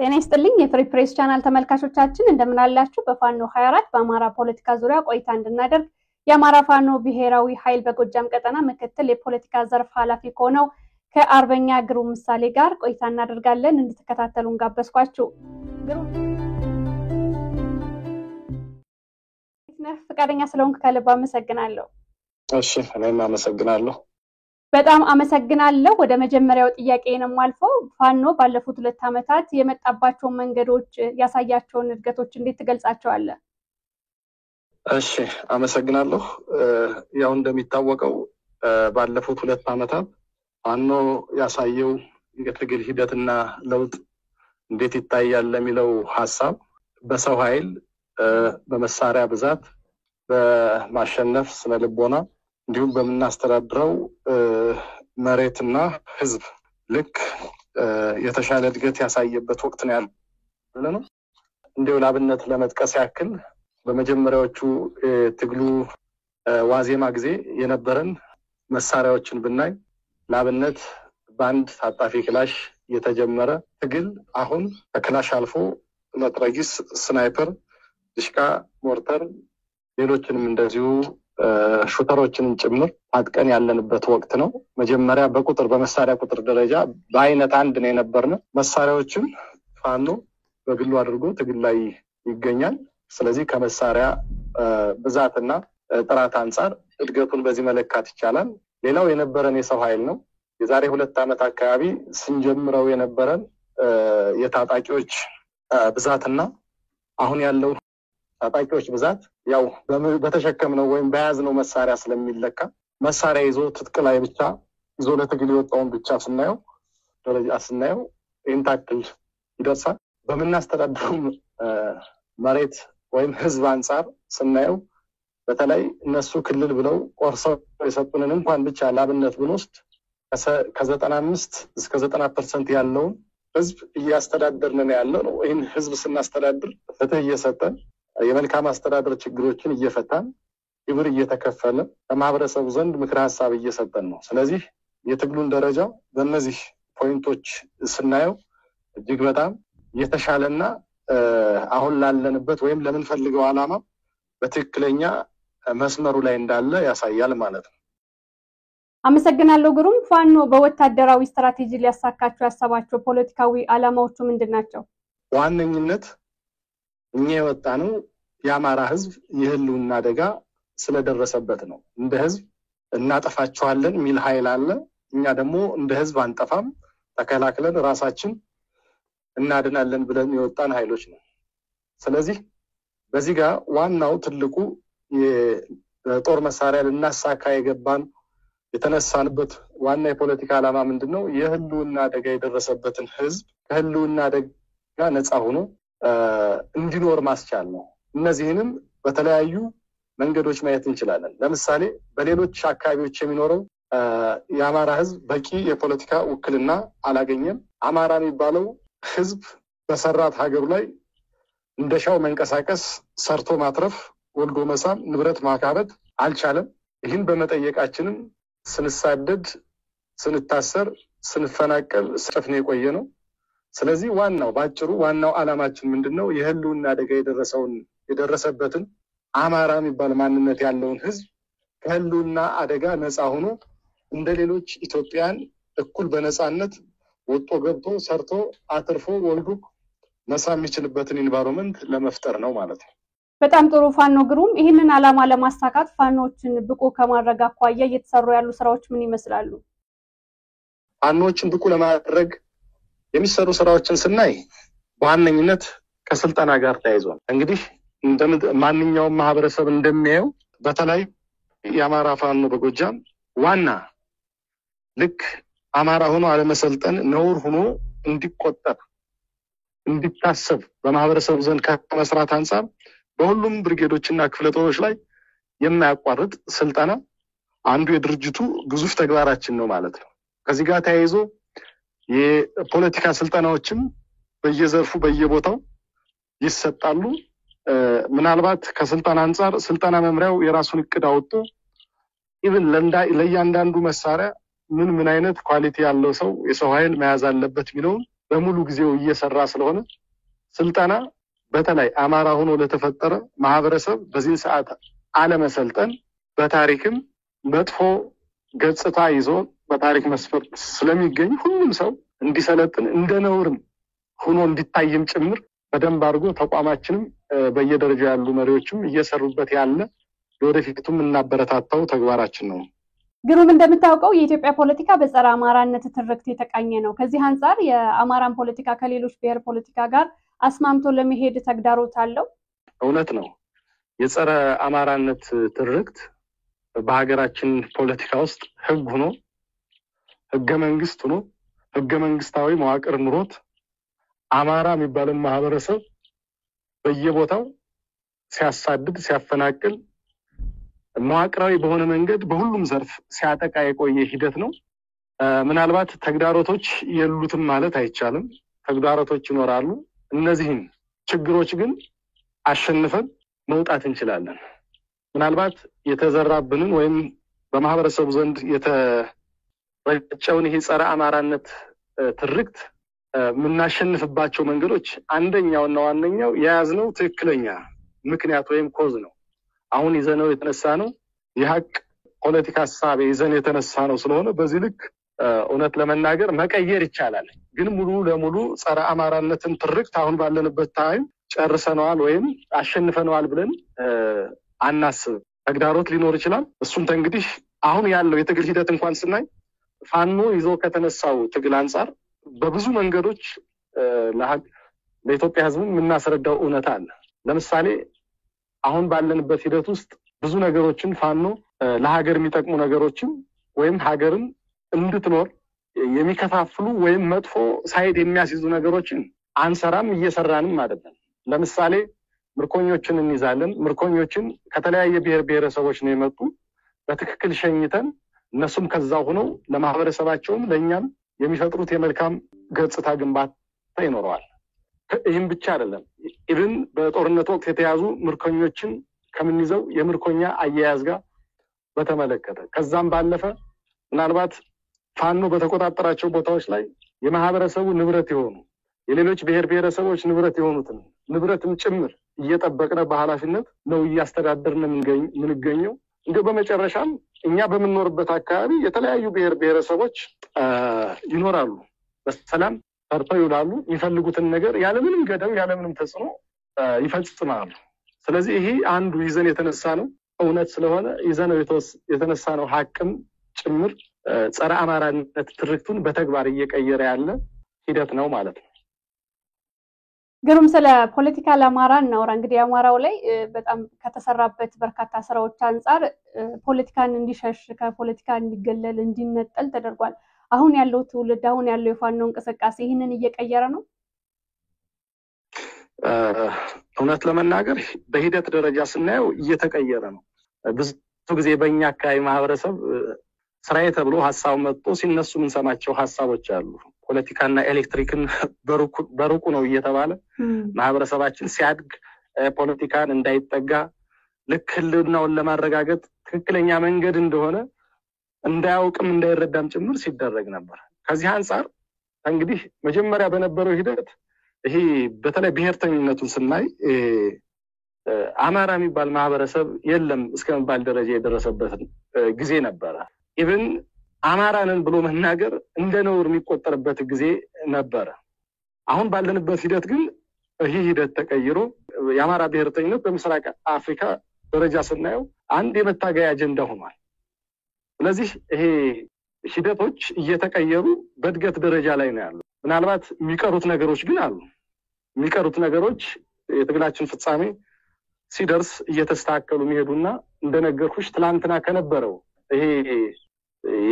ጤና ይስጥልኝ የፍሪ ፕሬስ ቻናል ተመልካቾቻችን እንደምን አላችሁ? በፋኖ 24 በአማራ ፖለቲካ ዙሪያ ቆይታ እንድናደርግ የአማራ ፋኖ ብሔራዊ ኃይል በጎጃም ቀጠና ምክትል የፖለቲካ ዘርፍ ኃላፊ ሆነው ከአርበኛ ግሩም ምሳሌ ጋር ቆይታ እናደርጋለን። እንድትከታተሉን ጋበዝኳችሁ። ግሩም ፈቃደኛ ስለሆንክ ከልብ አመሰግናለሁ። እሺ እኔም አመሰግናለሁ። በጣም አመሰግናለሁ። ወደ መጀመሪያው ጥያቄ ነው ማልፈው። ፋኖ ባለፉት 2 ዓመታት የመጣባቸው መንገዶች ያሳያቸውን እድገቶች እንዴት ትገልጻቸዋለህ? እሺ አመሰግናለሁ። ያው እንደሚታወቀው ባለፉት 2 ዓመታት ፋኖ ያሳየው የትግል ሂደትና ለውጥ እንዴት ይታያል ለሚለው ሐሳብ በሰው ኃይል በመሳሪያ ብዛት በማሸነፍ ስነ ልቦና እንዲሁም በመናስተዳድረው መሬትና ህዝብ ልክ የተሻለ እድገት ያሳየበት ወቅት ነው ያለው ነው። እንደው ላብነት ለመጥቀስ ያክል በመጀመሪያዎቹ ትግሉ ዋዜማ ጊዜ የነበረን መሳሪያዎችን ብናይ ላብነት ባንድ ታጣፊ ክላሽ የተጀመረ ትግል አሁን ከክላሽ አልፎ መትረጊስ፣ ስናይፐር፣ ድሽቃ፣ ሞርተር ሌሎችንም እንደዚሁ ሹተሮችን ጭምር አጥቀን ያለንበት ወቅት ነው። መጀመሪያ በቁጥር በመሳሪያ ቁጥር ደረጃ በአይነት አንድ ነው የነበርነው። መሳሪያዎችን ፋኖ በግሉ አድርጎ ትግል ላይ ይገኛል። ስለዚህ ከመሳሪያ ብዛትና ጥራት አንፃር እድገቱን በዚህ መለካት ይቻላል። ሌላው የነበረን የሰው ኃይል ነው። የዛሬ 2 ዓመት አካባቢ ስንጀምረው የነበረን የታጣቂዎች ብዛትና አሁን ያለው ታጣቂዎች ብዛት ያው በተሸከምነው ወይም በያዝነው መሳሪያ ስለሚለካ መሳሪያ ይዞ ትጥቅ ላይ ብቻ ይዞ ለትግል የወጣውን ብቻ ስናየው ደረጃ ስናየው ኢንታክል ይደርሳል። በመናስተዳድረው መሬት ወይም ህዝብ አንፃር ስናየው በተለይ እነሱ ክልል ብለው ቆርሰው የሰጡንን እንኳን ብቻ ላብነት ብንወስድ ከ95 እስከ 90% ያለውን ህዝብ እያስተዳደርን ያለው ነው። ይህን ህዝብ ስናስተዳድር ፍትህ እየሰጠን የመልካም አስተዳደር ችግሮችን እየፈታን ግብር እየተከፈለ ከማህበረሰቡ ዘንድ ምክር ሐሳብ እየሰጠን ነው። ስለዚህ የትግሉን ደረጃ በእነዚህ ፖይንቶች ስናየው እጅግ በጣም የተሻለና አሁን ላለንበት ወይም ለምንፈልገው ዓላማ በትክክለኛ መስመሩ ላይ እንዳለ ያሳያል ማለት ነው። አመሰግናለሁ ግሩም። ፋኖ በወታደራዊ ስትራቴጂ ሊያሳካቸው ያሰባቸው ፖለቲካዊ ዓላማዎቹ ምንድናቸው? ዋነኝነት እኛ የወጣነው የአማራ ህዝብ የህልውና አደጋ ስለደረሰበት ነው። እንደ ህዝብ እናጠፋቸዋለን የሚል ኃይል አለ። እኛ ደግሞ እንደ ህዝብ አንጠፋም፣ ተከላክለን ራሳችን እናድናለን ብለን የወጣን ኃይሎች ነው። ስለዚህ በዚህ ጋር ዋናው ትልቁ የጦር መሳሪያ ልናሳካ የገባን የተነሳንበት ዋና የፖለቲካ ዓላማ ምንድነው? የህልውና አደጋ የደረሰበትን ህዝብ ከህልውና አደጋ ነፃ ሆኖ እንዲኖር ማስቻል ነው። እነዚህንም በተለያዩ መንገዶች ማየት እንችላለን። ለምሳሌ በሌሎች አካባቢዎች የሚኖረው የአማራ ህዝብ በቂ የፖለቲካ ውክልና አላገኘም። አማራ የሚባለው ህዝብ በሰራት ሀገሩ ላይ እንደሻው መንቀሳቀስ፣ ሰርቶ ማትረፍ፣ ወልዶ መሳም፣ ንብረት ማካበት አልቻለም። ይህን በመጠየቃችንም ስንሳደድ፣ ስንታሰር፣ ስንፈናቀል ስጨፍነ የቆየ ነው። ስለዚህ ባጭሩ ዋናው ዓላማችን ምንድነው? የህልውና አደጋ የደረሰበትን አማራ የሚባል ማንነት ያለውን ህዝብ ከህልውና አደጋ ነፃ ሆኖ እንደሌሎች ኢትዮጵያን እኩል በነፃነት ወጥቶ ገብቶ ሰርቶ አትርፎ ወልዶ መሳ የሚችልበትን ኢንቫይሮንመንት ለመፍጠር ነው ማለት ነው። በጣም ጥሩ ፋኖ ግሩም። ይህንን ዓላማ ለማሳካት ፋኖችን ብቁ ከማድረግ አኳያ እየተሰሩ ያሉ ስራዎች ምን ይመስላሉ? ፋኖችን ብቁ ለማድረግ የሚሰሩ ስራዎችን ስናይ በዋነኝነት ከስልጠና ጋር ተያይዟል። እንግዲህ ማንኛውም ማህበረሰብ እንደሚያየው በተለይ የአማራ ፋኖ በጎጃም ዋና ልክ አማራ ሆኖ አለመሰልጠን ነውር ሆኖ እንዲቆጠር እንዲታሰብ በማህበረሰቡ ዘንድ ከመስራት አንፃር በሁሉም ብርጌዶችና ክፍለ ጦሮች ላይ የማያቋርጥ ስልጠና አንዱ የድርጅቱ ግዙፍ ተግባራችን ነው ማለት ነው። ከዚህ ጋር ተያይዞ የፖለቲካ ስልጠናዎችም በየዘርፉ በየቦታው ይሰጣሉ። ምናልባት ከስልጣን አንፃር ስልጣና መምሪያው የራሱን እቅድ አውጥቶ ኢቭን ለእያንዳንዱ መሳሪያ ምን አይነት ኳሊቲ ያለው ሰው የሰው ኃይል መያዝ አለበት የሚለውን በሙሉ ጊዜው እየሰራ ስለሆነ ስልጠና በተለይ አማራ ሆኖ ለተፈጠረ ማህበረሰብ በዚህ ሰዓት አለመሰልጠን በታሪክም መጥፎ ገጽታ ይዞ በታሪክ መስፈርት ስለሚገኝ ሁሉም ሰው እንዲሰለጥን እንደነውርም ሆኖ እንዲታይም ጭምር በደንብ አድርጎ ተቋማችንም በየደረጃው ያሉ መሪዎችም እየሰሩበት ያለ ወደፊቱም እናበረታታው ተግባራችን ነው። ግሩም፣ እንደምታውቀው የኢትዮጵያ ፖለቲካ በጸረ አማራነት ትርክት የተቃኘ ነው። ከዚህ አንፃር የአማራን ፖለቲካ ከሌሎች ብሔር ፖለቲካ ጋር አስማምቶ ለመሄድ ተግዳሮት አለው? እውነት ነው። የጸረ አማራነት ትርክት በሀገራችን ፖለቲካ ውስጥ ህግ ሆኖ ህገ መንግስት ሆኖ ህገ መንግስታዊ መዋቅር ኑሮት አማራ የሚባለው ማህበረሰብ በየቦታው ሲያሳድድ ሲያፈናቅል መዋቅራዊ በሆነ መንገድ በሁሉም ዘርፍ ሲያጠቃ የቆየ ሂደት ነው። ምናልባት ተግዳሮቶች የሉትም ማለት አይቻልም። ተግዳሮቶች ይኖራሉ። እነዚህን ችግሮች ግን አሸንፈን መውጣት እንችላለን። ምናልባት የተዘራብንን ወይም በማህበረሰቡ ዘንድ የተረጨውን ይሄ ጸረ አማራነት ትርክት የምናሸንፍባቸው መንገዶች አንደኛውና ዋነኛው የያዝነው ትክክለኛ ምክንያት ወይም ኮዝ ነው። አሁን ይዘነው የተነሳ ነው የሀቅ ፖለቲካ ሐሳብ ይዘን የተነሳ ነው። ስለሆነ በዚህ ልክ እውነት ለመናገር መቀየር ይቻላል። ግን ሙሉ ለሙሉ ጸረ አማራነትን ትርክት አሁን ባለንበት ታይም ጨርሰናል ወይም አሸንፈናል ብለን አናስብ። ተግዳሮት ሊኖር ይችላል። እሱን እንግዲህ አሁን ያለው የትግል ሂደት እንኳን ስናይ ፋኖ ይዞ ከተነሳው ትግል አንፃር በብዙ መንገዶች ለኢትዮጵያ ሕዝብ የምናስረዳው እውነት አለ። ለምሳሌ አሁን ባለንበት ሂደት ውስጥ ብዙ ነገሮችን ፋኖ ለሀገር የሚጠቅሙ ነገሮችን ወይም ሀገርን እንድትኖር የሚከፋፍሉ ወይም መጥፎ ሳይድ የሚያስይዙ ነገሮችን አንሰራም፣ እየሰራንም አይደለም። ለምሳሌ ምርኮኞችን እንይዛለን። ምርኮኞችን ከተለያየ ብሔር ብሔረሰቦች ነው የመጡ። በትክክል ሸኝተን እነሱም ከዛው ሆነው ለማህበረሰባቸውም ለኛም የሚፈጥሩት የመልካም ገጽታ ግንባታ ይኖረዋል። ይህም ብቻ አይደለም። ኢቭን በጦርነት ወቅት የተያዙ ምርኮኞችን ከምንይዘው የምርኮኛ አያያዝ ጋር በተመለከተ ከዛም ባለፈ ምናልባት ፋኖ በተቆጣጠራቸው ቦታዎች ላይ የማህበረሰቡ ንብረት የሆኑ የሌሎች ብሔር ብሔረሰቦች ንብረት የሆኑትን ንብረትም ጭምር እየጠበቅን በኃላፊነት ነው እያስተዳደርን የምንገኘው። እንደው በመጨረሻም እኛ በምንኖርበት አካባቢ የተለያዩ ብሔር ብሔረሰቦች ይኖራሉ። በሰላም ሰርተው ይውላሉ። የሚፈልጉትን ነገር ያለምንም ገደብ ያለምንም ተጽዕኖ ይፈጽማሉ። ስለዚህ ይሄ አንዱ ይዘን የተነሳ ነው እውነት ስለሆነ ይዘነው የተነሳ ነው ሀቅም ጭምር ጸረ አማራነት ትርክቱን በተግባር እየቀየረ ያለ ሂደት ነው ማለት ነው። ግሩም፣ ስለ ፖለቲካ ለአማራ እናውራ። እንግዲህ አማራው ላይ በጣም ከተሰራበት በርካታ ስራዎች አንጻር ፖለቲካን እንዲሸሽ ከፖለቲካ እንዲገለል እንዲነጠል ተደርጓል። አሁን ያለው ትውልድ አሁን ያለው የፋኖ እንቅስቃሴ ይህንን እየቀየረ ነው? እውነት ለመናገር በሂደት ደረጃ ስናየው እየተቀየረ ነው። ብዙ ጊዜ በእኛ አካባቢ ማህበረሰብ ስራዬ ተብሎ ሀሳብ መጥቶ ሲነሱ የምንሰማቸው ሀሳቦች አሉ። ፖለቲካና ኤሌክትሪክን በሩቁ ነው እየተባለ ማህበረሰባችን ሲያድግ ፖለቲካን እንዳይጠጋ ልክ ህልውናውን ለማረጋገጥ ትክክለኛ መንገድ እንደሆነ እንዳያውቅም እንዳይረዳም ጭምር ሲደረግ ነበር። ከዚህ አንጻር እንግዲህ መጀመሪያ በነበረው ሂደት ይሄ በተለይ ብሔርተኝነቱን ስናይ አማራ የሚባል ማህበረሰብ የለም እስከመባል ደረጃ የደረሰበት ጊዜ ነበረ። ኢቭን አማራንን ብሎ መናገር እንደ ነውር የሚቆጠርበት ጊዜ ነበረ። አሁን ባለንበት ሂደት ግን ይህ ሂደት ተቀይሮ የአማራ ብሔርተኝነት በምስራቅ አፍሪካ ደረጃ ስናየው አንድ የመታገያ አጀንዳ ሆኗል። ስለዚህ ይሄ ሂደቶች እየተቀየሩ በእድገት ደረጃ ላይ ነው ያሉ። ምናልባት የሚቀሩት ነገሮች ግን አሉ። የሚቀሩት ነገሮች የትግላችን ፍጻሜ ሲደርስ እየተስተካከሉ የሚሄዱና እንደነገርኩሽ ትላንትና ከነበረው ይሄ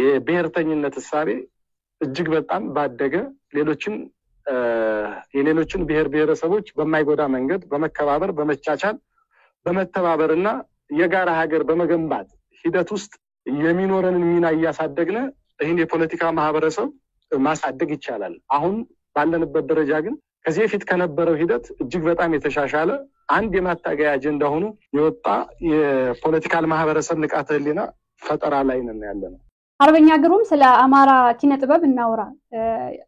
የብሔርተኝነት እሳቤ እጅግ በጣም ባደገ የሌሎችን ብሔር ብሔረሰቦች በማይጎዳ መንገድ በመከባበር በመቻቻል በመተባበርና የጋራ ሀገር በመገንባት ሂደት ውስጥ የሚኖረንን ሚና እያሳደግነ ይህን የፖለቲካ ማህበረሰብ ማሳደግ ይቻላል። አሁን ባለንበት ደረጃ ግን ከዚህ በፊት ከነበረው ሂደት እጅግ በጣም የተሻሻለ አንድ የማታገያ አጀንዳ ሆኖ የወጣ የፖለቲካል ማህበረሰብ ንቃተ ህሊና ፈጠራ ላይ ነን ያለነው። አርበኛ ግሩም ስለ አማራ ኪነ ጥበብ እናውራ።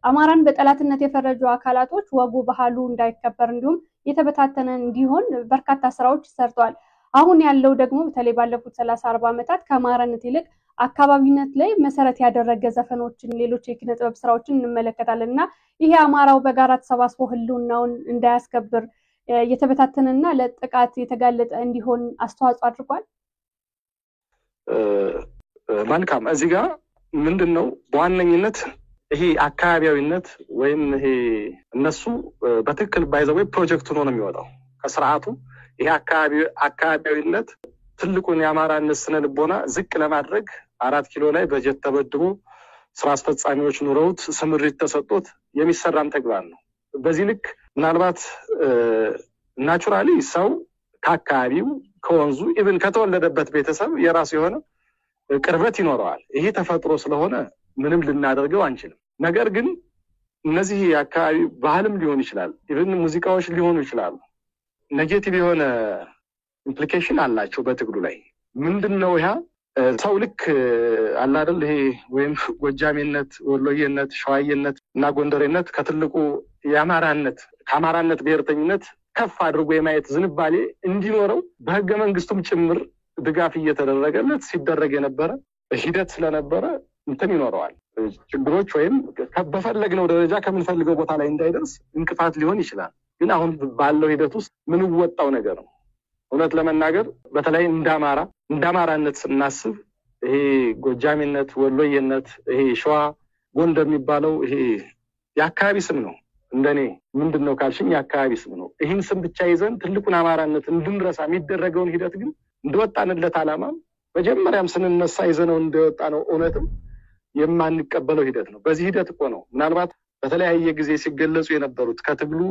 አማራን በጠላትነት የፈረጁ አካላቶች ወጉ ባህሉ እንዳይከበር እንዲሁም የተበታተነ እንዲሆን በርካታ ስራዎች ሰርተዋል። አሁን ያለው ደግሞ በተለይ ባለፉት 30-40 ዓመታት ከአማራነት ይልቅ አካባቢነት ላይ መሰረት ያደረገ ዘፈኖችን ሌሎች የኪነ ጥበብ ስራዎችን እንመለከታለን እና ይሄ አማራው በጋራ ተሰባስቦ ህልውናውን እንዳያስከብር የተበታተነና ለጥቃት የተጋለጠ እንዲሆን አስተዋጽኦ አድርጓል። መልካም እዚህ ጋር ምንድነው በዋነኝነት ይሄ አካባቢያዊነት ወይም ይሄ እነሱ በትክክል ባይዘው ፕሮጀክቱ ነው የሚወጣው ከስርዓቱ ይሄ አካባቢያዊነት ትልቁን የአማራነት ስነ ልቦና ዝቅ ለማድረግ 4 ኪሎ ላይ በጀት ተበድሮ ስራ አስፈጻሚዎች ኑረውት ስምሪት ተሰጥቶት የሚሰራም ተግባር ነው። በዚህ ልክ ምናልባት ናቹራሊ ሰው ከአካባቢው ከወንዙ ኢቭን ከተወለደበት ቤተሰብ የራሱ የሆነ ቅርበት ይኖረዋል። ይሄ ተፈጥሮ ስለሆነ ምንም ልናደርገው አንችልም። ነገር ግን እነዚህ አካባቢ ባህልም ሊሆን ይችላል ኢቭን ሙዚቃዎች ሊሆኑ ይችላሉ ኔጌቲቭ የሆነ ኢምፕሊኬሽን አላቸው በትግሉ ላይ። ምንድነው ያ ሰው ልክ አለ አይደል ይሄ ወይም ጎጃሜነት ወሎዬነት ሸዋዬነት እና ጎንደሬነት ከትልቁ የአማራነት ከአማራነት ብሔርተኝነት ከፍ አድርጎ የማየት ዝንባሌ እንዲኖረው በህገ መንግስቱም ጭምር ድጋፍ እየተደረገለት ሲደረግ የነበረ ሂደት ስለነበረ እንትን ይኖረዋል። ችግሮች ወይም በፈለግነው ደረጃ ከምንፈልገው ቦታ ላይ እንዳይደርስ እንቅፋት ሊሆን ይችላል። ግን አሁን ባለው ሂደት ውስጥ ምን ወጣው ነገር ነው። እውነት ለመናገር በተለይ እንዳማራነት ስናስብ ይሄ ጎጃሜነት ወሎዬነት ይሄ ሸዋ ጎንደር የሚባለው ይሄ የአካባቢ ስም ነው። እንደኔ ምንድነው ካልሽኝ የአካባቢ ስም ነው። ይህን ስም ብቻ ይዘን ትልቁን አማራነት እንድንረሳ የሚደረገውን ሂደት ግን እንደወጣንለት ዓላማ መጀመሪያም ስንነሳ ይዘነው እንደወጣ ነው እውነትም የማንቀበለው ሂደት ነው። በዚህ ሂደት እኮ ነው ምናልባት በተለያየ ጊዜ ሲገለጹ የነበሩት ከትግሉ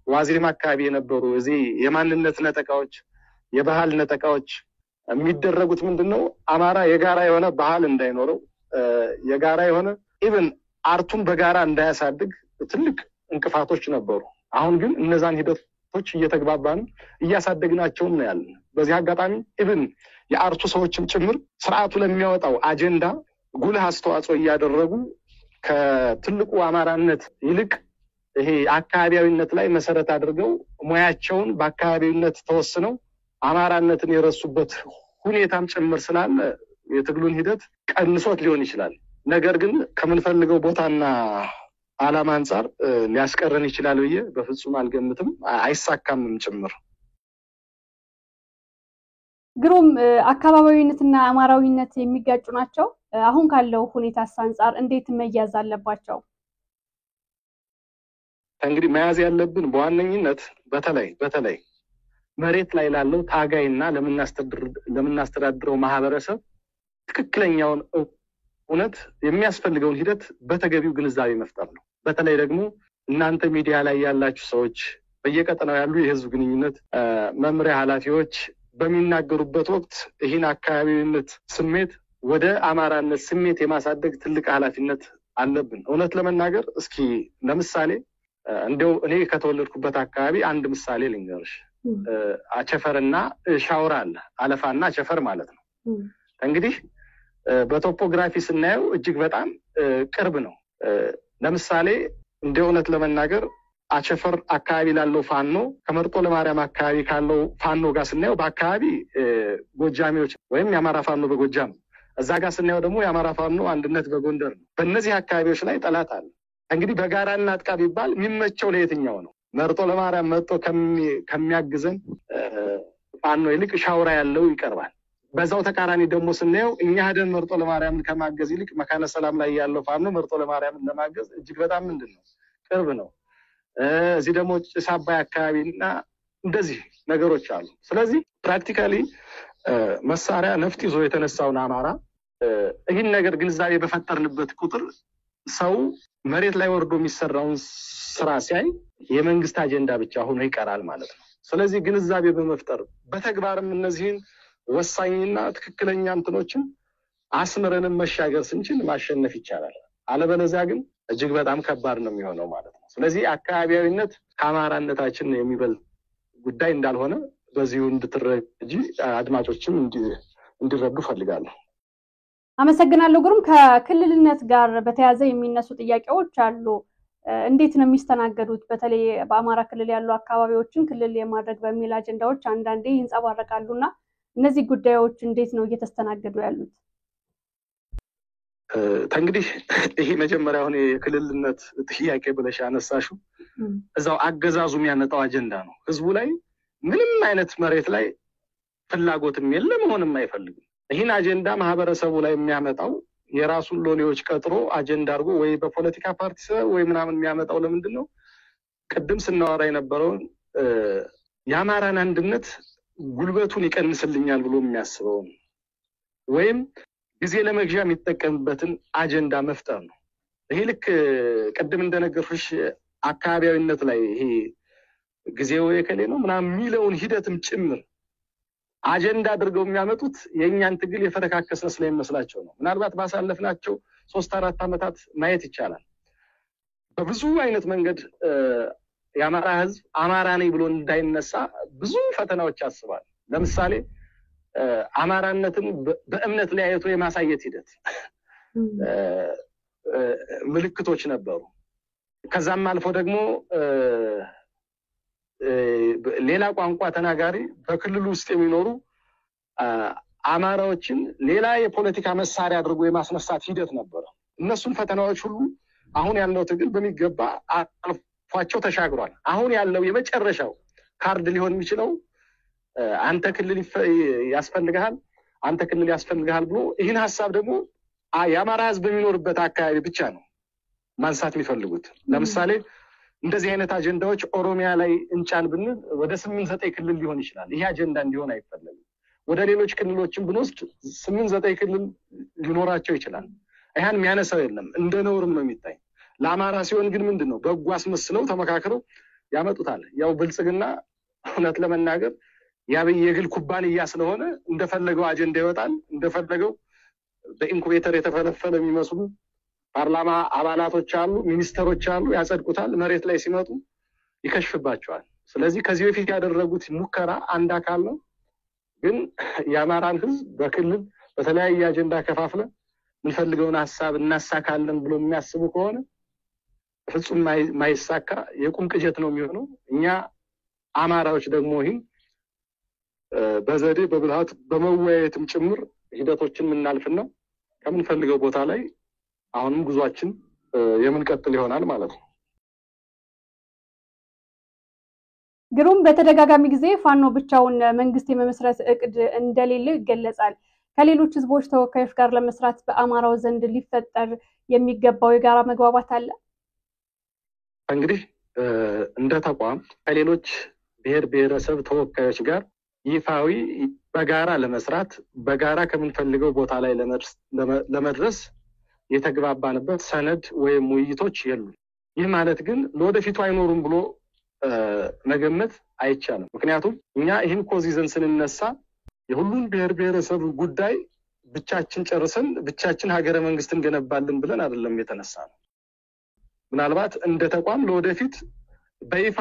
ዋዜማ አካባቢ የነበሩ እዚህ የማንነት ነጠቃዎች የባህል ነጠቃዎች የሚደረጉት ምንድነው አማራ የጋራ የሆነ ባህል እንዳይኖረው የጋራ የሆነ ኢቭን አርቱን በጋራ እንዳያሳድግ ትልቅ እንቅፋቶች ነበሩ። አሁን ግን እነዛን ሂደቶች እየተግባባን እያሳደግናቸውም ነው ያለን። በዚህ አጋጣሚ ኢቭን የአርቱ ሰዎችም ጭምር ስርዓቱ ለሚያወጣው አጀንዳ ጉልህ አስተዋጽኦ እያደረጉ ከትልቁ አማራነት ይልቅ ይሄ አካባቢያዊነት ላይ መሰረት አድርገው ሙያቸውን በአካባቢያዊነት ተወስነው አማራነትን የረሱበት ሁኔታም ጭምር ስላለ የትግሉን ሂደት ቀንሶት ሊሆን ይችላል። ነገር ግን ከምንፈልገው ቦታና ዓላማ አንፃር ሊያስቀረን ይችላል ብዬ በፍጹም አልገምትም፣ አይሳካምም ጭምር። ግሩም አካባቢያዊነትና አማራዊነት የሚጋጩ ናቸው። አሁን ካለው ሁኔታ አንፃር እንዴት መያዝ አለባቸው? እንግዲህ መያዝ ያለብን በዋነኝነት በተለይ መሬት ላይ ላለው ታጋይና ለምናስተዳድረው ማህበረሰብ ትክክለኛውን እውነት የሚያስፈልገውን ሂደት በተገቢው ግንዛቤ መፍጠር ነው። በተለይ ደግሞ እናንተ ሚዲያ ላይ ያላችሁ ሰዎች በየቀጠናው ያሉ የህዝብ ግንኙነት መምሪያ ኃላፊዎች በሚናገሩበት ወቅት ይህን አካባቢነት ስሜት ወደ አማራነት ስሜት የማሳደግ ትልቅ ኃላፊነት አለብን። እውነት ለመናገር እስኪ ለምሳሌ እንደው እኔ ከተወለድኩበት አካባቢ አንድ ምሳሌ ልንገርሽ። አቸፈርና ሻውራ አለ አለፋና አቸፈር ማለት ነው። እንግዲህ በቶፖግራፊ ስናየው እጅግ በጣም ቅርብ ነው። ለምሳሌ እንደው እውነት ለመናገር አቸፈር አካባቢ ላለው ፋኖ ከመርጦ ለማርያም አካባቢ ካለው ፋኖ ጋር ስናየው በአካባቢ ጎጃሚዎች ወይም የአማራ ፋኖ በጎጃም እዛ ጋር ስናየው ደግሞ የአማራ ፋኖ አንድነት በጎንደር ነው። በእነዚህ አካባቢዎች ላይ ጠላት አለ። እንግዲህ በጋራና አጥቃ ቢባል የሚመቸው ለየትኛው ነው? መርጦ ለማርያም መጥቶ ከሚያግዘን ፋኖ ይልቅ ሻውራ ያለው ይቀርባል። በዛው ተቃራኒ ደግሞ ስናየው እኛ ሄደን መርጦ ለማርያም ከማገዝ ይልቅ መካነ ሰላም ላይ ያለው ፋኖ መርጦ ለማርያም ለማገዝ እጅግ በጣም ምንድነው ቅርብ ነው። እዚህ ደግሞ ጭስ አባይ አካባቢና እንደዚህ ነገሮች አሉ። ስለዚህ ፕራክቲካሊ መሳሪያ ነፍጥ ይዞ የተነሳውን አማራ ይህን ነገር ግንዛቤ በፈጠርንበት ቁጥር ሰው መሬት ላይ ወርዶ የሚሰራውን ስራ ሲያይ የመንግስት አጀንዳ ብቻ ሆኖ ይቀራል ማለት ነው። ስለዚህ ግንዛቤ በመፍጠር በተግባርም እነዚህን ወሳኝና ትክክለኛ እንትኖችን አስምረንም መሻገር ስንችል ማሸነፍ ይቻላል። አለበለዚያ ግን እጅግ በጣም ከባድ ነው የሚሆነው ማለት ነው። ስለዚህ አካባቢያዊነት ከአማራነታችን የሚበልጥ ጉዳይ እንዳልሆነ በዚሁ እንድትረጂ አድማጮችም እንዲረዱ ፈልጋለሁ። አመሰግናለሁ ግሩም። ከክልልነት ጋር በተያያዘ የሚነሱ ጥያቄዎች አሉ። እንዴት ነው የሚስተናገዱት? በተለይ በአማራ ክልል ያሉ አካባቢዎችን ክልል የማድረግ በሚል አጀንዳዎች አንዳንዴ ይንጸባረቃሉና እነዚህ ጉዳዮች እንዴት ነው እየተስተናገዱ ያሉት? እንግዲህ ይሄ መጀመሪያውን የክልልነት ጥያቄ ብለሽ ያነሳሽው እዛው አገዛዙ የሚያመጣው አጀንዳ ነው። ህዝቡ ላይ ምንም አይነት መሬት ላይ ፍላጎትም የለም መሆንም አይፈልግም። ይህን አጀንዳ ማህበረሰቡ ላይ የሚያመጣው የራሱን ሎሌዎች ቀጥሮ አጀንዳ አድርጎ ወይ በፖለቲካ ፓርቲ ወይ ምናምን የሚያመጣው ለምንድን ነው? ቅድም ስናወራ የነበረውን የአማራን አንድነት ጉልበቱን ይቀንስልኛል ብሎ የሚያስበው ወይም ጊዜ ለመግዣ የሚጠቀምበትን አጀንዳ መፍጠር ነው። ይሄ ልክ ቅድም እንደነገርኩሽ አካባቢያዊነት ላይ ይሄ ጊዜው የከሌ ነው ምናምን የሚለውን ሂደትም ጭምር አጀንዳ አድርገው የሚያመጡት የእኛን ትግል የፈረካከሰ ስለሚመስላቸው ነው። ምናልባት ባሳለፍናቸው 3-4 ዓመታት ማየት ይቻላል። በብዙ አይነት መንገድ የአማራ ህዝብ አማራ ነኝ ብሎ እንዳይነሳ ብዙ ፈተናዎች ያስባል። ለምሳሌ አማራነትን በእምነት ላይ አይቶ የማሳየት ሂደት ምልክቶች ነበሩ። ከዛም አልፎ ደግሞ ሌላ ቋንቋ ተናጋሪ በክልሉ ውስጥ የሚኖሩ አማራዎችን ሌላ የፖለቲካ መሳሪያ አድርጎ የማስነሳት ሂደት ነበር። እነሱን ፈተናዎች ሁሉ አሁን ያለው ትግል በሚገባ አልፏቸው ተሻግሯል። አሁን ያለው የመጨረሻው ካርድ ሊሆን የሚችለው አንተ ክልል ያስፈልጋል አንተ ክልል ያስፈልጋል ብሎ ይህን ሐሳብ ደግሞ የአማራ ህዝብ በሚኖርበት አካባቢ ብቻ ነው ማንሳት የሚፈልጉት። ለምሳሌ እንደዚህ አይነት አጀንዳዎች ኦሮሚያ ላይ እንጫን ብንል ወደ 8-9 ክልል ሊሆን ይችላል። ይሄ አጀንዳ እንዲሆን አይፈልግም። ወደ ሌሎች ክልሎችን ብንወስድ 8-9 ክልል ሊኖራቸው ይችላል። ይሄን የሚያነሳው የለም፣ እንደ ነውርም ነው የሚታይ። ለአማራ ሲሆን ግን ምንድነው በጎ አስመስለው ተመካክረው ያመጡታል። ያው ብልጽግና እውነት ለመናገር ያብይ የግል ኩባንያ ስለሆነ እንደፈለገው አጀንዳ ይወጣል። እንደፈለገው በኢንኩቤተር የተፈለፈለ የሚመስሉ ፓርላማ አባላቶች አሉ፣ ሚኒስተሮች አሉ፣ ያጸድቁታል። መሬት ላይ ሲመጡ ይከሽፍባቸዋል። ስለዚህ ከዚህ በፊት ያደረጉት ሙከራ አንድ አካል ነው። ግን የአማራን ህዝብ በክልል በተለያየ አጀንዳ ከፋፍለ የምንፈልገውን ሐሳብ እናሳካለን ብሎ የሚያስቡ ከሆነ ፍጹም ማይሳካ የቁም ቅጀት ነው የሚሆነው። እኛ አማራዎች ደግሞ ይህን በዘዴ በብልሃት በመወያየትም ጭምር ሂደቶችን የምናልፍና ከምንፈልገው ቦታ ላይ አሁንም ጉዟችን የምንቀጥል ይሆናል ማለት ነው። ግሩም፣ በተደጋጋሚ ጊዜ ፋኖ ብቻውን መንግስት የመመስረት እቅድ እንደሌለው ይገለጻል። ከሌሎች ህዝቦች ተወካዮች ጋር ለመስራት በአማራው ዘንድ ሊፈጠር የሚገባው የጋራ መግባባት አለ። እንግዲህ እንደ ተቋም ከሌሎች ብሔር ብሔረሰብ ተወካዮች ጋር ይፋዊ በጋራ ለመስራት በጋራ ከምንፈልገው ቦታ ላይ ለመድረስ የተግባባንበት ሰነድ ወይም ውይይቶች የሉ። ይህ ማለት ግን ለወደፊቱ አይኖሩም ብሎ መገመት አይቻልም። ምክንያቱም እኛ ይህን ኮዝ ይዘን ስንነሳ የሁሉም ብሔር ብሔረሰብ ጉዳይ ብቻችን ጨርሰን ብቻችን ሀገረ መንግስት እንገነባለን ብለን አይደለም የተነሳ ነው። ምናልባት እንደ ተቋም ለወደፊት በይፋ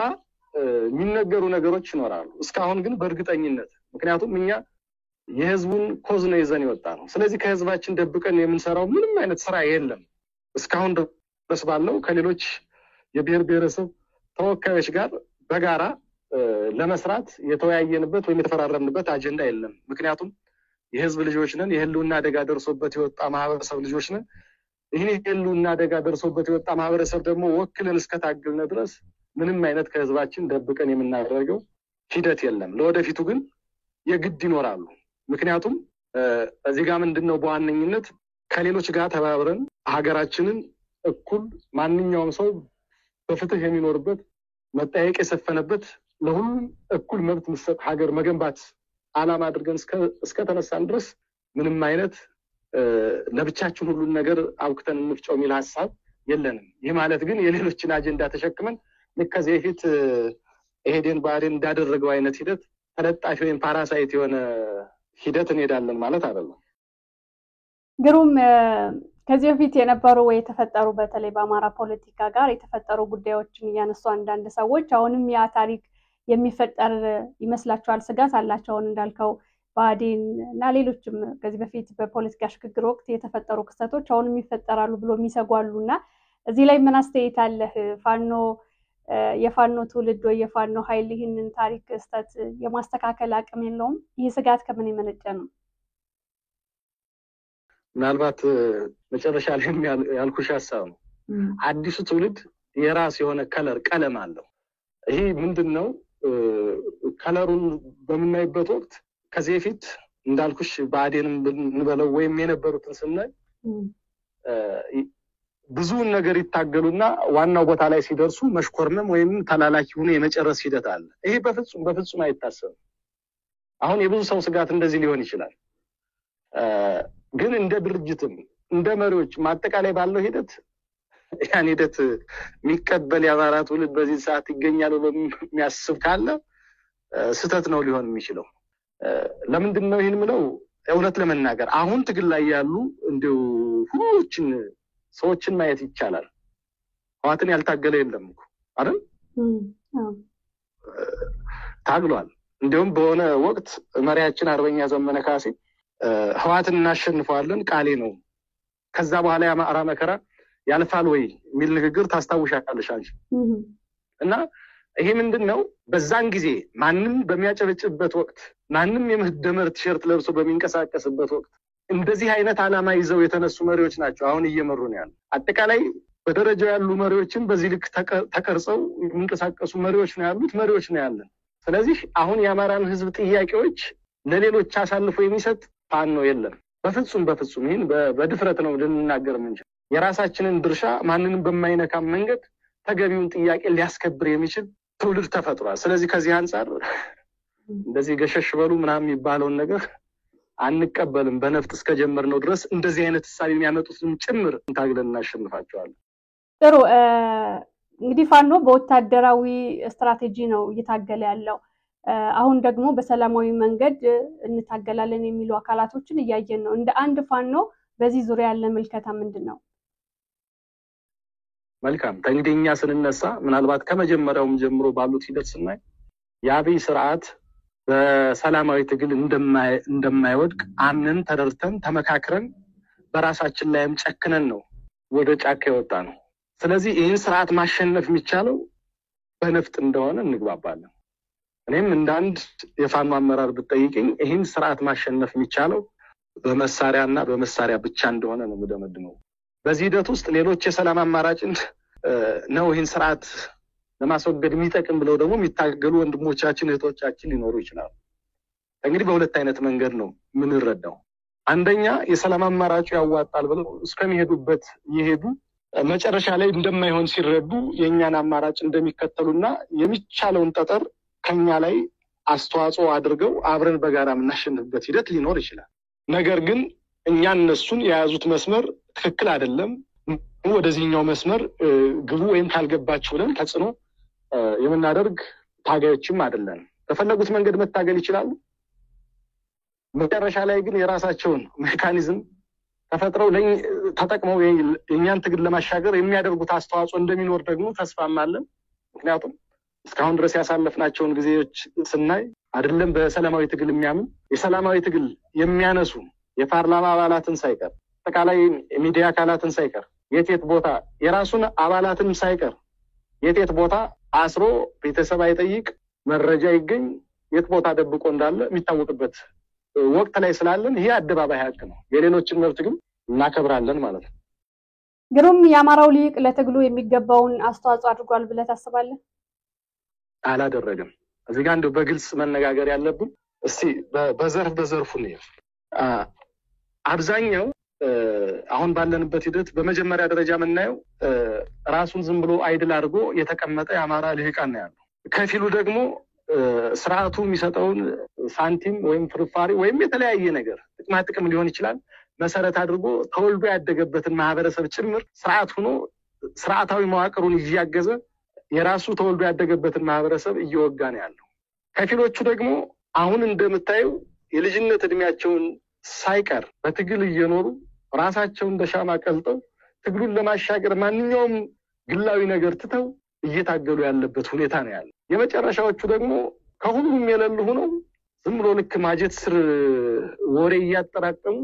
የሚነገሩ ነገሮች ይኖራሉ። እስካሁን ግን በእርግጠኝነት ምክንያቱም እኛ የህዝቡን ኮዝ ነው ይዘን የወጣ ነው። ስለዚህ ከህዝባችን ደብቀን የምንሰራው ምንም አይነት ስራ የለም። እስካሁን ድረስ ባለው ከሌሎች የብሔር ብሔረሰብ ተወካዮች ጋር በጋራ ለመስራት የተወያየንበት ወይም የተፈራረምንበት አጀንዳ የለም። ምክንያቱም የህዝብ ልጆች ነን፣ የህልውና አደጋ ደርሶበት የወጣ ማህበረሰብ ልጆች ነን። ይህን የህልውና አደጋ ደርሶበት የወጣ ማህበረሰብ ደግሞ ወክለን እስከታገልነ ድረስ ምንም አይነት ከህዝባችን ደብቀን የምናደርገው ሂደት የለም። ለወደፊቱ ግን የግድ ይኖራሉ። ምክንያቱም እዚህ ጋር ምንድነው በዋነኝነት ከሌሎች ጋር ተባብረን ሀገራችንን እኩል ማንኛውም ሰው በፍትህ የሚኖርበት መጠየቅ የሰፈነበት ለሁሉም እኩል መብት መስጠት ሀገር መገንባት ዓላማ አድርገን እስከ ተነሳን ድረስ ምንም አይነት ለብቻችን ሁሉን ነገር አውክተን እንፍጨው የሚል ሐሳብ የለንም። ይህ ማለት ግን የሌሎችን አጀንዳ ተሸክመን ለከዚህ በፊት ኢህዴን ባህሪን እንዳደረገው አይነት ሂደት ተለጣፊ ወይም ፓራሳይት የሆነ ሂደት እንሄዳለን ማለት አይደለም። ግሩም፣ ከዚህ በፊት የነበሩ ወይ የተፈጠሩ በተለይ በአማራ ፖለቲካ ጋር የተፈጠሩ ጉዳዮችን እያነሱ አንዳንድ ሰዎች አሁንም ያ ታሪክ የሚፈጠር ይመስላቸዋል፣ ስጋት አላቸው። እንዳልከው ባዲን እና ሌሎችም ከዚህ በፊት በፖለቲካ ሽግግር ወቅት የተፈጠሩ ክስተቶች አሁንም ይፈጠራሉ ብሎ የሚሰጓሉና እዚህ ላይ ምን አስተያየት አለህ? ፋኖ የፋኖ ትውልድ ወይ የፋኖ ኃይል ይህንን ታሪክ ክስተት የማስተካከል አቅም የለውም? ይህ ስጋት ከምን የመነጨ ነው? ምናልባት መጨረሻ ላይ ያልኩሽ ሀሳብ ነው። አዲሱ ትውልድ የራስ የሆነ ቀለም አለው። ይሄ ምንድነው? ከለሩን በምናይበት ወቅት ከዚህ በፊት እንዳልኩሽ ባዴንም እንበለው ወይም የነበሩትን ስናይ ብዙውን ነገር ይታገሉና ዋናው ቦታ ላይ ሲደርሱ መሽኮርመም ወይም ተላላኪ ሆኖ የመጨረስ ሂደት አለ። ይሄ በፍጹም አይታሰብም። አሁን የብዙ ሰው ስጋት እንደዚህ ሊሆን ይችላል። ግን እንደ ድርጅትም እንደ መሪዎች ማጠቃላይ ባለው ሂደት ያን ሂደት የሚቀበል የአማራ ትውልድ በዚህ ሰዓት ይገኛል ብሎ የሚያስብ ካለ ስህተት ነው ሊሆን የሚችለው። ለምንድን ነው ይህን ምለው? እውነት ለመናገር አሁን ትግል ላይ ያሉ እንደው ሁሉችን ሰዎችን ማየት ይቻላል። ህዋትን ያልታገለ የለም እኮ አይደል? ታግሏል። እንዲሁም በሆነ ወቅት መሪያችን አርበኛ ዘመነ ካሴ ህዋትን እናሸንፈዋለን ቃሌ ነው፣ ከዛ በኋላ የአማራ መከራ ያልፋል ወይ የሚል ንግግር ታስታውሻለሽ አንቺ። እና ይሄ ምንድነው? በዛን ጊዜ ማንም በሚያጨበጭብበት ወቅት፣ ማንም የመደመር ቲሸርት ለብሶ በሚንቀሳቀስበት ወቅት እንደዚህ አይነት ዓላማ ይዘው የተነሱ መሪዎች ናቸው አሁን እየመሩ ነው ያለው። አጠቃላይ በደረጃው ያሉ መሪዎችን በዚህ ልክ ተቀርጸው የሚንቀሳቀሱ መሪዎች ነው ያለን። ስለዚህ አሁን የአማራን ህዝብ ጥያቄዎች ለሌሎች አሳልፎ የሚሰጥ ፋኖ የለም። በፍጹም ይህን በድፍረት ነው ልንናገር የምንችል። የራሳችንን ድርሻ ማንንም በማይነካ መንገድ ተገቢውን ጥያቄ ሊያስከብር የሚችል ትውልድ ተፈጥሯል። ስለዚህ ከዚህ አንፃር እንደዚህ ገሸሽ በሉ ምናምን የሚባለውን ነገር አንቀበልም። በነፍጥ እስከጀመርነው ድረስ እንደዚህ አይነት ሐሳብ የሚያመጡትም ጭምር ታግለን እናሸንፋቸዋለን። ጥሩ። እንግዲህ ፋኖ በወታደራዊ ስትራቴጂ ነው እየታገለ ያለው። አሁን ደግሞ በሰላማዊ መንገድ እንታገላለን የሚሉ አካላቶችን እያየን ነው። እንደ አንድ ፋኖ በዚህ ዙሪያ ያለ ምልከታ ምንድን ነው? መልካም። እንግዲህ እኛ ስንነሳ ምናልባት ከመጀመሪያውም ጀምሮ ባሉት ሂደት ስናይ የአብይ ስርዓት በሰላማዊ ትግል እንደማይወድቅ አምነን ተደርተን ተመካክረን በራሳችን ላይም ጨክነን ነው ወደ ጫካ የወጣ ነው። ስለዚህ ይህን ስርዓት ማሸነፍ የሚቻለው በነፍጥ እንደሆነ እንግባባለን። እኔም እንዳንድ የፋኖ አመራር ብትጠይቅኝ ይህን ስርዓት ማሸነፍ የሚቻለው በመሳሪያና በመሳሪያ ብቻ እንደሆነ ነው የምደመድመው። በዚህ ሂደት ውስጥ ሌሎች የሰላም አማራጭን ነው ይህን ስርዓት ለማስወገድ የሚጠቅም ብለው ደግሞ የሚታገሉ ወንድሞቻችን እህቶቻችን ሊኖሩ ይችላሉ። እንግዲህ በሁለት አይነት መንገድ ነው የምንረዳው። አንደኛ የሰላም አማራጩ ያዋጣል ብለው እስከሚሄዱበት ይሄዱ መጨረሻ ላይ እንደማይሆን ሲረዱ የኛን አማራጭ እንደሚከተሉና የሚቻለውን ጠጠር ከኛ ላይ አስተዋጽኦ አድርገው አብረን በጋራ የምናሸንፍበት ሂደት ሊኖር ይችላል። ነገር ግን እኛ እነሱን የያዙት መስመር ትክክል አይደለም፣ ወደዚህኛው መስመር ግቡ ወይም ካልገባችሁ ብለን ተጽዕኖ የምናደርግ ታጋዮችም አይደለም። በፈለጉት መንገድ መታገል ይችላሉ። መጨረሻ ላይ ግን የራሳቸውን ሜካኒዝም ተፈጥረው ተጠቅመው የኛን ትግል ለማሻገር የሚያደርጉት አስተዋጽኦ እንደሚኖር ደግሞ ተስፋም አለን። ምክንያቱም እስካሁን ድረስ ያሳለፍናቸውን ጊዜዎች ስናይ አይደለም በሰላማዊ ትግል የሚያምን የሰላማዊ ትግል የሚያነሱ የፓርላማ አባላትን ሳይቀር አጠቃላይ ሚዲያ አካላትን ሳይቀር የት ቦታ የራሱን አባላትን ሳይቀር የት ቦታ አስሮ ቤተሰብ አይጠይቅ መረጃ ይገኝ የት ቦታ ደብቆ እንዳለ የሚታወቅበት ወቅት ላይ ስላለን ይሄ አደባባይ ሀቅ ነው። የሌሎችን መብት ግን እናከብራለን ማለት ነው። ግሩም። የአማራው ሊቅ ለትግሉ የሚገባውን አስተዋጽኦ አድርጓል ብለህ ታስባለህ? አላደረገም። እዚህ ጋር እንደው በግልጽ መነጋገር ያለብን እስቲ በዘርፉ ነው። አብዛኛው አሁን ባለንበት ሂደት በመጀመሪያ ደረጃ የምናየው ራሱን ዝም ብሎ አይድል አድርጎ የተቀመጠ የአማራ ልሂቃን ነው ያለው። ከፊሉ ደግሞ ስርዓቱ የሚሰጠውን ሳንቲም ወይም ፍርፋሪ ወይም የተለያየ ነገር ጥቅም ሊሆን ይችላል መሰረት አድርጎ ተወልዶ ያደገበትን ማህበረሰብ ጭምር ስርዓት ሆኖ ስርዓታዊ መዋቅሩን እያገዘ የራሱ ተወልዶ ያደገበትን ማህበረሰብ እየወጋ ነው ያለው። ከፊሎቹ ደግሞ አሁን እንደምታየው የልጅነት እድሜያቸውን ሳይቀር በትግል እየኖሩ ራሳቸውን በሻማ ቀልጠው ትግሉን ለማሻገር ማንኛውም ግላዊ ነገር ትተው እየታገሉ ያለበት ሁኔታ ነው ያለው። የመጨረሻዎቹ ደግሞ ከሁሉም የሌሉ ሆነው ዝም ብሎ ልክ ማጀት ስር ወሬ ያጠራቀሙ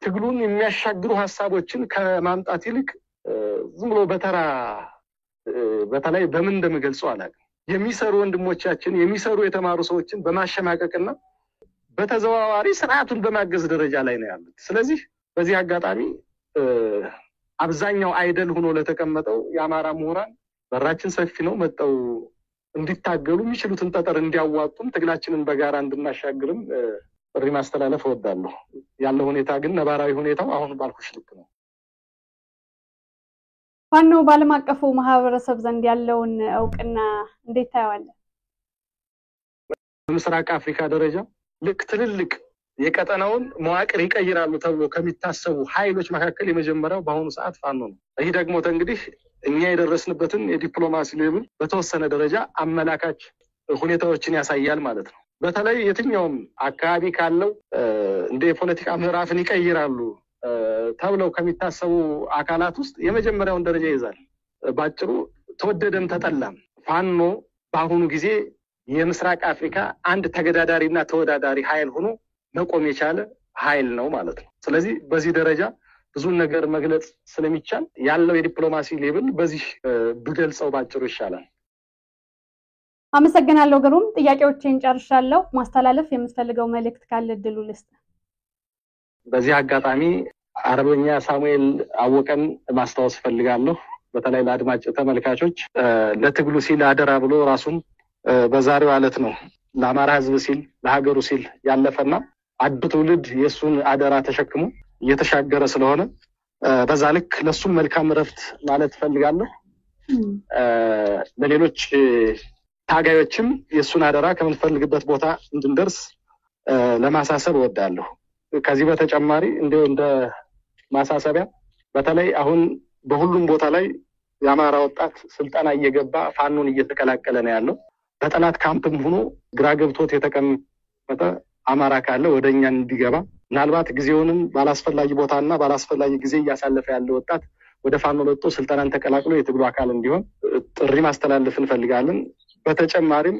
ትግሉን የሚያሻግሩ ሐሳቦችን ከማምጣት ይልቅ ዝም ብሎ በተለይ በምን እንደምገልጸው አላውቅም የሚሰሩ ወንድሞቻችን የሚሰሩ የተማሩ ሰዎችን በማሸማቀቅና በተዘዋዋሪ ስርዓቱን በማገዝ ደረጃ ላይ ነው ያሉት። ስለዚህ በዚህ አጋጣሚ አብዛኛው አይደል ሆኖ ለተቀመጠው የአማራ ምሁራን በራችን ሰፊ ነው መጣው እንዲታገሉ የሚችሉትን ጠጠር እንዲያዋጡም ትግላችንን በጋራ እንድናሻግርም ጥሪ ማስተላለፍ እወዳለሁ። ያለው ሁኔታ ግን ነባራዊ ሁኔታው አሁን ባልኩሽ ልክ ነው። ፋኖ በዓለም አቀፉ ማህበረሰብ ዘንድ ያለውን እውቅና እንዴት ታያዋለህ? በምስራቅ አፍሪካ ደረጃ ልክ ትልልቅ የቀጠናውን መዋቅር ይቀይራሉ ተብሎ ከሚታሰቡ ኃይሎች መካከል የመጀመሪያው በአሁኑ ሰዓት ፋኖ ነው። ይህ ደግሞ እንግዲህ እኛ የደረስንበትን የዲፕሎማሲ ሌቭል በተወሰነ ደረጃ አመላካች ሁኔታዎችን ያሳያል ማለት ነው። በተለይ የትኛውም አካባቢ ካለው እንደ የፖለቲካ ምዕራፍን ይቀይራሉ ተብለው ከሚታሰቡ አካላት ውስጥ የመጀመሪያውን ደረጃ ይዛል። ባጭሩ ተወደደም ተጠላም ፋኖ በአሁኑ ጊዜ የምስራቅ አፍሪካ አንድ ተገዳዳሪና ተወዳዳሪ ኃይል ሆኖ መቆም የቻለ ኃይል ነው ማለት ነው። ስለዚህ በዚህ ደረጃ ብዙ ነገር መግለጽ ስለሚቻል ያለው የዲፕሎማሲ ሌቭል በዚህ ብገልጸው ባጭሩ ይሻላል። አመሰግናለሁ ግሩም። ጥያቄዎችን ጨርሻለሁ። ማስተላለፍ የምትፈልገው መልእክት ካለ እድሉ ልስጥ። በዚህ አጋጣሚ አርበኛ ሳሙኤል አወቀን ማስታወስ ፈልጋለሁ። በተለይ ለአድማጭ ተመልካቾች ለትግሉ ሲል አደራ ብሎ ራሱን በዛሬው ዕለት ነው ለአማራ ሕዝብ ሲል ለሀገሩ ሲል ያለፈና አዲስ ትውልድ የሱን አደራ ተሸክሞ እየተሻገረ ስለሆነ በዛ ልክ ለሱም መልካም ረፍት ማለት ፈልጋለሁ። ለሌሎች ታጋዮችም የሱን አደራ ከምንፈልግበት ቦታ እንድንደርስ ለማሳሰብ እወዳለሁ። ከዚህ በተጨማሪ እንደ ማሳሰቢያ በተለይ አሁን በሁሉም ቦታ ላይ የአማራ ወጣት ስልጠና እየገባ ፋኖን እየተቀላቀለ ነው ያለው። በጠላት ካምፕም ሆኖ ግራ ገብቶት የተቀመጠ አማራ ካለ ወደኛ እንዲገባ ምናልባት ጊዜውንም ባላስፈላጊ ቦታና ባላስፈላጊ ጊዜ እያሳለፈ ያለ ወጣት ወደ ፋኖ ለጥቶ ስልጠናን ተቀላቅሎ የትግሉ አካል እንዲሆን ጥሪ ማስተላለፍ እንፈልጋለን። በተጨማሪም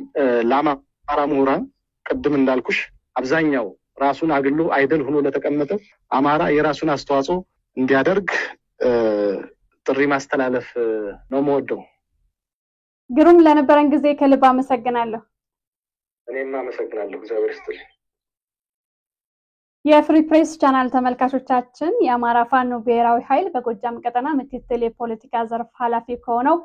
ለአማራ ምሁራን ቅድም እንዳልኩሽ አብዛኛው ራሱን አግሎ አይደል ሆኖ ለተቀመጠ አማራ የራሱን አስተዋጽኦ እንዲያደርግ ጥሪ ማስተላለፍ ነው የምወደው። ግሩም፣ ለነበረን ጊዜ ከልብ አመሰግናለሁ። እኔም አመሰግናለሁ። እግዚአብሔር ይስጥልኝ። የፍሪ ፕሬስ ቻናል ተመልካቾቻችን የአማራ ፋኖ ብሔራዊ ኃይል በጎጃም ቀጠና ምክትል የፖለቲካ ዘርፍ ኃላፊ ከሆነው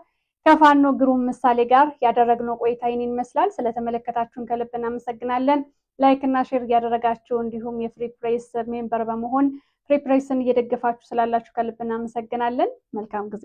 ከፋኖ ግሩም ምሳሌ ጋር ያደረግነው ቆይታ ይህንን ይመስላል። ስለተመለከታችሁን ከልብ እናመሰግናለን። ላይክ እና ሼር ያደረጋችሁ እንዲሁም የፍሪ ፕሬስ ሜምበር በመሆን ፍሪ ፕሬስን እየደገፋችሁ ስላላችሁ ከልብ እናመሰግናለን። መልካም ጊዜ።